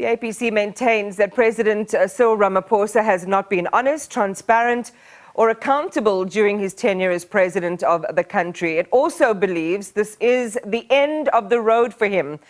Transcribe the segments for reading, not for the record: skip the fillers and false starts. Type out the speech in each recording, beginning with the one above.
The APC maintains that President Cyril Ramaphosa has not been honest, transparent or accountable during his tenure as president of the country. It also believes this is the end of the road for him.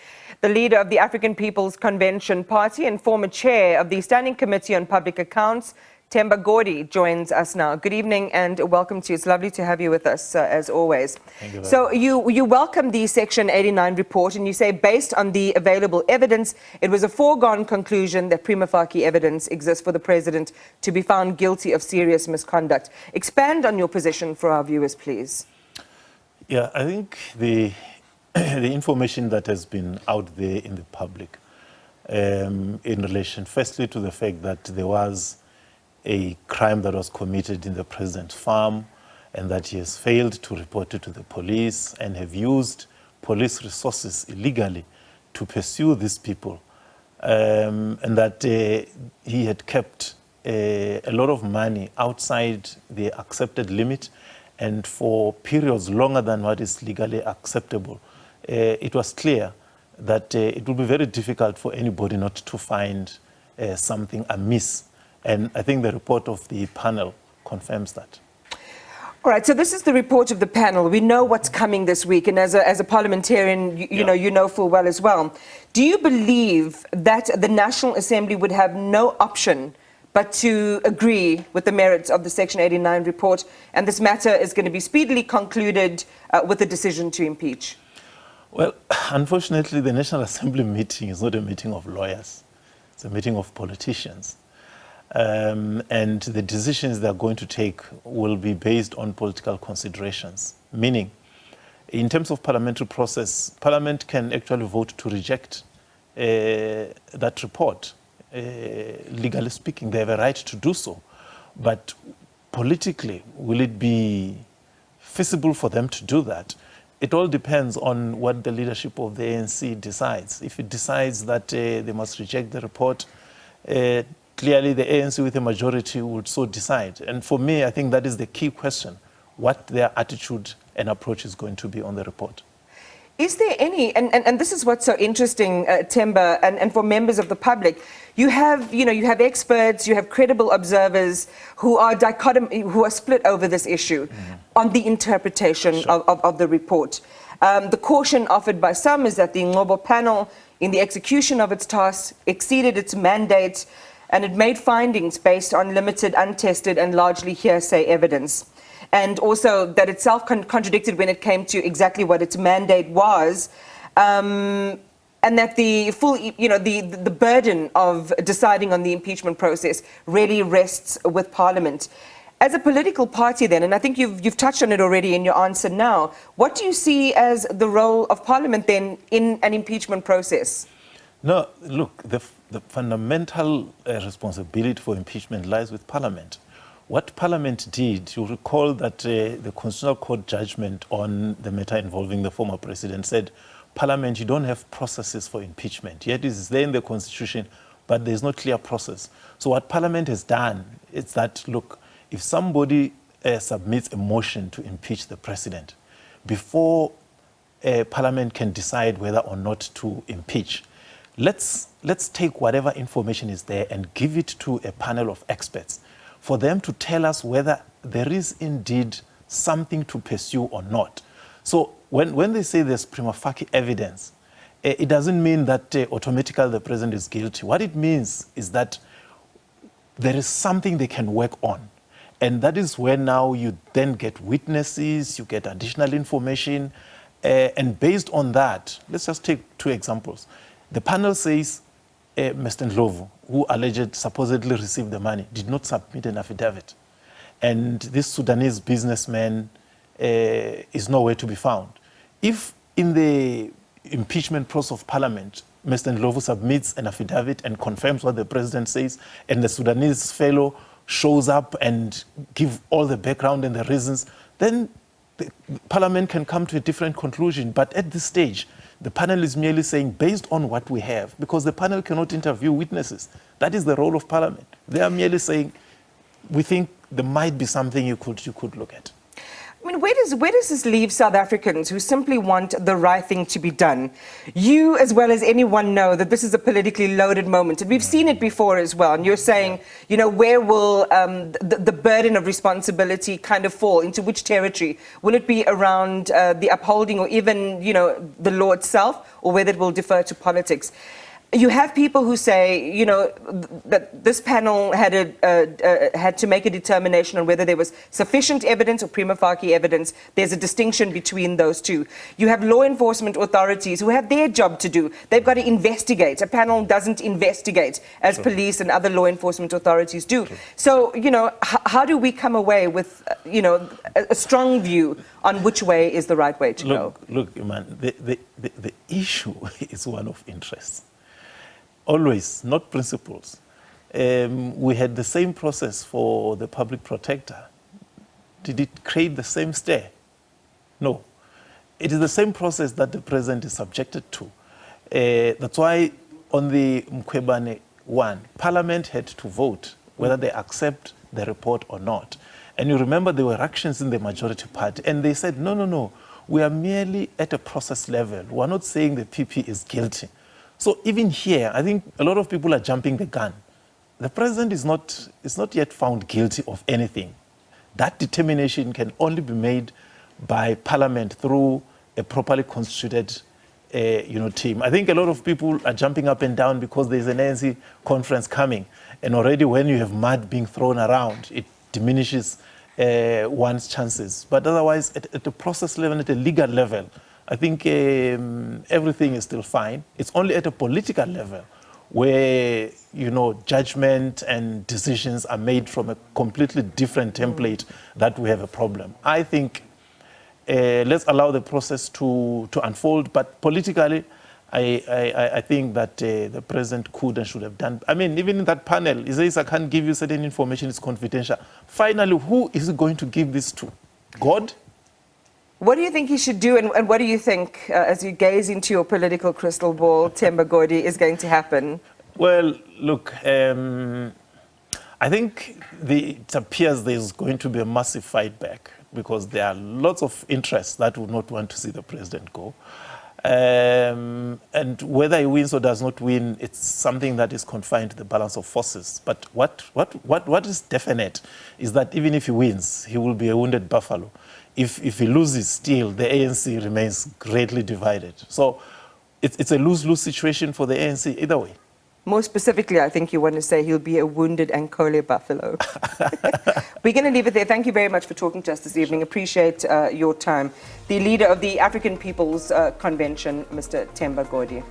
The leader of the African People's Convention Party and former chair of the Standing Committee on Public Accounts, Themba Godi, joins us now. Good evening and welcome to you. It's lovely to have you with us, as always. Thank you. So you welcome the Section 89 report and you say, based on the available evidence, it was a foregone conclusion that prima facie evidence exists for the president to be found guilty of serious misconduct. Expand on your position for our viewers, please. Yeah, I think the information that has been out there in the public in relation, firstly, to the fact that there was a crime that was committed in the president's farm and that he has failed to report it to the police and have used police resources illegally to pursue these people, and that he had kept a lot of money outside the accepted limit and for periods longer than what is legally acceptable. It was clear that it would be very difficult for anybody not to find something amiss. And I think the report of the panel confirms that. All right, so this is the report of the panel. We know what's coming this week, and as a parliamentarian, you know full well as well. Do you believe that the National Assembly would have no option but to agree with the merits of the Section 89 report, and this matter is going to be speedily concluded with a decision to impeach? Well, unfortunately, the National Assembly meeting is not a meeting of lawyers. It's a meeting of politicians. And the decisions they're going to take will be based on political considerations. Meaning, in terms of parliamentary process, Parliament can actually vote to reject that report. Legally speaking, they have a right to do so. But politically, will it be feasible for them to do that? It all depends on what the leadership of the ANC decides. If it decides that they must reject the report, clearly the ANC with a majority would so decide. And for me, I think that is the key question, what their attitude and approach is going to be on the report. Is there any, and this is what's so interesting, Themba, and for members of the public, you have experts, you have credible observers who are split over this issue on the interpretation of the report. The caution offered by some is that the Ngobo panel, in the execution of its tasks, exceeded its mandate, and it made findings based on limited, untested, and largely hearsay evidence. And also that it self-contradicted when it came to exactly what its mandate was, and that the full, the burden of deciding on the impeachment process really rests with Parliament. As a political party then, and I think you've touched on it already in your answer now, what do you see as the role of Parliament then in an impeachment process? No, look, the fundamental responsibility for impeachment lies with Parliament. What Parliament did, you recall that the Constitutional Court judgment on the matter involving the former president said, Parliament, you don't have processes for impeachment. Yet it is there in the Constitution, but there's no clear process. So what Parliament has done is that, look, if somebody submits a motion to impeach the president, before Parliament can decide whether or not to impeach, let's take whatever information is there and give it to a panel of experts for them to tell us whether there is indeed something to pursue or not. So when they say there's prima facie evidence, it doesn't mean that automatically the president is guilty. What it means is that there is something they can work on. And that is where now you then get witnesses, you get additional information, and based on that, let's just take two examples. The panel says Mr. Ndlovu, who supposedly received the money, did not submit an affidavit. And this Sudanese businessman is nowhere to be found. If in the impeachment process of Parliament, Mr. Ndlovu submits an affidavit and confirms what the president says, and the Sudanese fellow shows up and give all the background and the reasons, then the Parliament can come to a different conclusion. But at this stage, the panel is merely saying, based on what we have, because the panel cannot interview witnesses. That is the role of Parliament. They are merely saying, we think there might be something you could look at. I mean, where does this leave South Africans who simply want the right thing to be done? You, as well as anyone, know that this is a politically loaded moment, and we've seen it before as well. And you're saying, you know, where will the burden of responsibility kind of fall? Into which territory? Will it be around the upholding, or even, you know, the law itself, or whether it will defer to politics? You have people who say, you know, that this panel had to make a determination on whether there was sufficient evidence or prima facie evidence. There's a distinction between those two. You have law enforcement authorities who have their job to do. They've got to investigate. A panel doesn't investigate as police and other law enforcement authorities do. So, you know, how do we come away with, you know, a strong view on which way is the right way to go? Look, man, the issue is one of interest. Always, not principles. We had the same process for the public protector. Did it create the same stir? No. It is the same process that the president is subjected to. That's why on the Mkhwebane one, Parliament had to vote whether they accept the report or not. And you remember there were actions in the majority party, and they said, no, we are merely at a process level. We're not saying the PP is guilty. So even here, I think a lot of people are jumping the gun. The president is not yet found guilty of anything. That determination can only be made by Parliament through a properly constituted team. I think a lot of people are jumping up and down because there's an ANC conference coming. And already when you have mud being thrown around, it diminishes one's chances. But otherwise, at the process level, at a legal level, I think everything is still fine. It's only at a political level where, you know, judgment and decisions are made from a completely different template that we have a problem. I think let's allow the process to unfold. But politically, I think that the president could and should have done. I mean, even in that panel, he says, I can't give you certain information, it's confidential. Finally, who is he going to give this to? God? What do you think he should do, and what do you think, as you gaze into your political crystal ball, Themba Godi, is going to happen? Well, look, I think it appears there's going to be a massive fight back because there are lots of interests that would not want to see the president go. And whether he wins or does not win, it's something that is confined to the balance of forces. But what is definite is that even if he wins, he will be a wounded buffalo. If he loses, still, the ANC remains greatly divided. So it's a lose-lose situation for the ANC either way. More specifically, I think you want to say he'll be a wounded Ankole buffalo. We're going to leave it there. Thank you very much for talking to us this evening. Appreciate your time. The leader of the African People's Convention, Mr. Themba Godi.